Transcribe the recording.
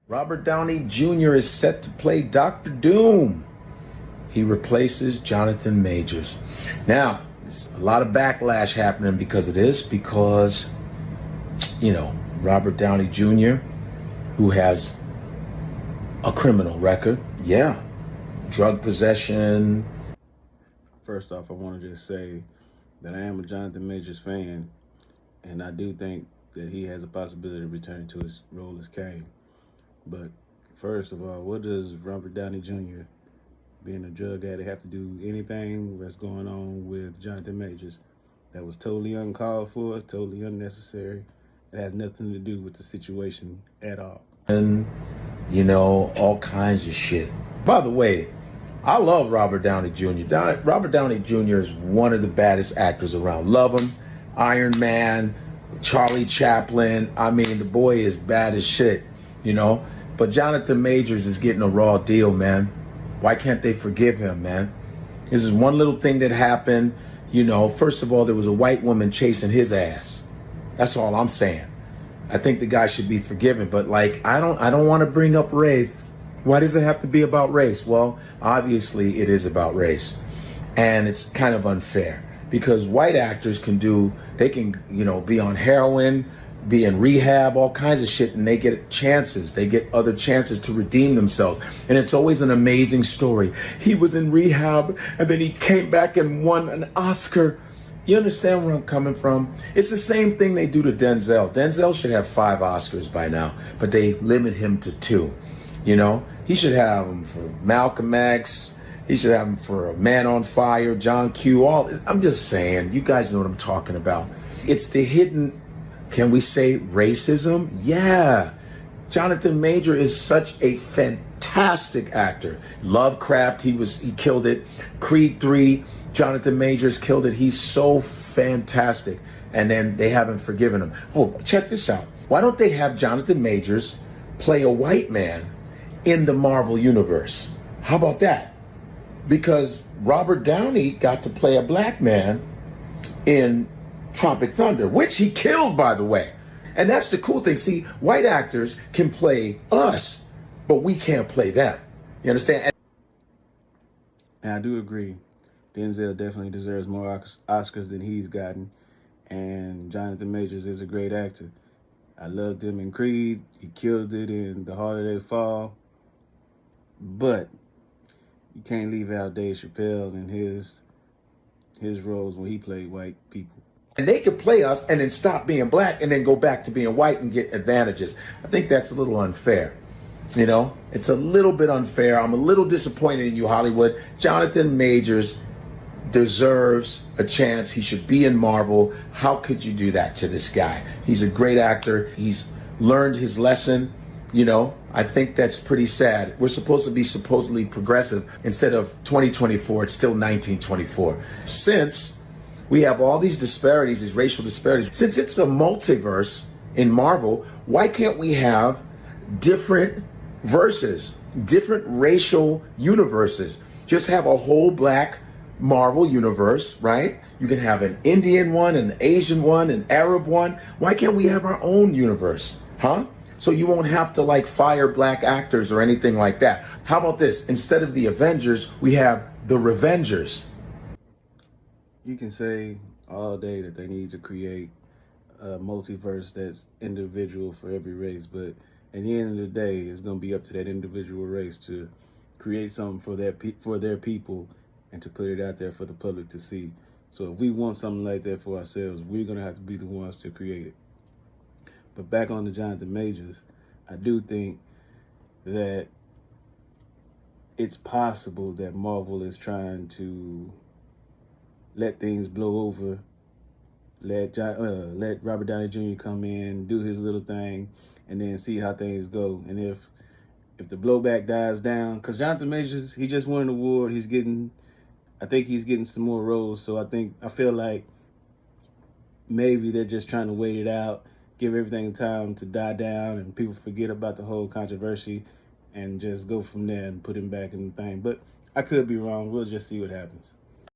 Robert Downey Jr. is set to play Doctor Doom. He replaces Jonathan Majors. Now, there's a lot of backlash happening because of this, because, Robert Downey Jr., who has a criminal record, drug possession. First off, I want to just say that I am a Jonathan Majors fan, and I do think that he has a possibility of returning to his role as Kang. But first of all, what does Robert Downey Jr., being a drug addict, have to do anything that's going on with Jonathan Majors? That was totally uncalled for, totally unnecessary. It has nothing to do with the situation at all. And, all kinds of shit. By the way, I love Robert Downey Jr. Robert Downey Jr. is one of the baddest actors around. Love him. Iron Man, Charlie Chaplin. I mean, the boy is bad as shit, But Jonathan Majors is getting a raw deal, man. Why can't they forgive him, man? This is one little thing that happened. First of all, there was a white woman chasing his ass. That's all I'm saying. I think the guy should be forgiven, but I don't want to bring up race. Why does it have to be about race? Well, obviously it is about race. And it's kind of unfair because white actors can be on heroin, be in rehab, all kinds of shit, and they get chances. They get other chances to redeem themselves. And it's always an amazing story. He was in rehab, and then he came back and won an Oscar. You understand where I'm coming from? It's the same thing they do to Denzel. Denzel should have 5 Oscars by now, but they limit him to 2. He should have them for Malcolm X. He should have them for Man on Fire, John Q. I'm just saying, you guys know what I'm talking about. It's the hidden, can we say racism? Yeah. Jonathan Major is such a fantastic actor. Lovecraft, he killed it. Creed 3, Jonathan Majors killed it. He's so fantastic. And then they haven't forgiven him. Oh, check this out. Why don't they have Jonathan Majors play a white man in the Marvel universe? How about that? Because Robert Downey got to play a black man in Tropic Thunder, which he killed, by the way. And that's the cool thing. See, white actors can play us, but we can't play them. You understand? And I do agree. Denzel definitely deserves more Oscars than he's gotten. And Jonathan Majors is a great actor. I loved him in Creed. He killed it in The Harder They Fall. But you can't leave out Dave Chappelle and his roles when he played white people. And they could play us and then stop being black and then go back to being white and get advantages. I think that's a little unfair. It's a little bit unfair. I'm a little disappointed in you, Hollywood. Jonathan Majors deserves a chance. He should be in Marvel. How could you do that to this guy? He's a great actor. He's learned his lesson. I think that's pretty sad. We're supposed to be supposedly progressive. Instead of 2024, it's still 1924. Since we have all these disparities, these racial disparities, since it's a multiverse in Marvel, why can't we have different verses, different racial universes? Just have a whole black Marvel universe, right? You can have an Indian one, an Asian one, an Arab one. Why can't we have our own universe? Huh? So you won't have to fire black actors or anything like that. How about this? Instead of the Avengers, we have the Revengers. You can say all day that they need to create a multiverse that's individual for every race, but at the end of the day, it's going to be up to that individual race to create something for their people and to put it out there for the public to see. So if we want something like that for ourselves, we're going to have to be the ones to create it. But back on to Jonathan Majors, I do think that it's possible that Marvel is trying to let things blow over, let Robert Downey Jr. come in, do his little thing, and then see how things go. And if the blowback dies down, because Jonathan Majors, he just won an award. I think he's getting some more roles. So I feel like maybe they're just trying to wait it out, give everything time to die down, and people forget about the whole controversy and just go from there and put him back in the thing. But I could be wrong. We'll just see what happens.